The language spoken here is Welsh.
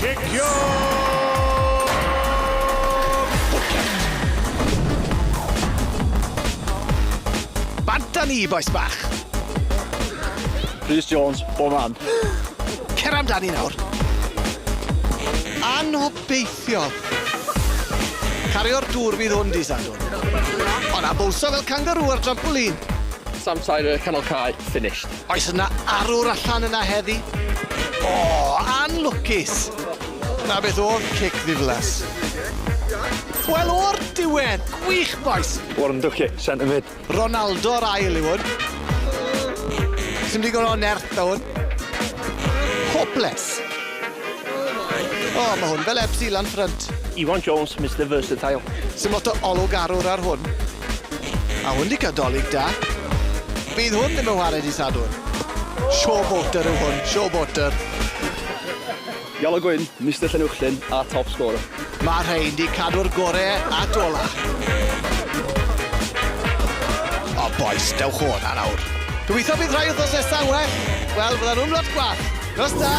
Kicio! Bant â ni, boes bach. Rhys Jones, bob man. Cer amdani nawr. Anobeithiol. Cario'r dŵr fydd hwn di Sadwrn. O na bwlso fel kangaroo ar trampolin. Sam Tyler, Canol Cai, finished. Oes yna arwr allan yna heddi? O, anlwcus. Na beth oedd cic ddiflas. Wel o'r diwedd, gwych boes. Warren Ducky, centre mid. Ronaldo'r ail yw hwn. Sym digon o nerth da hwn. Hopeless. O, mae hwn fel Epsi lan ffrynt. Iwan Jones, Mr Versatile. Sym lot o olwg arwr ar hwn. A hwn di cael dolyg da. Bydd hwn ddim yn wared i Sadwrn. Showboater yw hwn, showboater. Iolo Gwyn, Mr Llanwchlyn a top scorer. Mae rhain di cadw'r gorau a dola. O boes, dewch hwnna nawr. Gobeithio bydd rhai wrthos nesaf well. Wel, fydda'n wmlot gwaith. Nos da!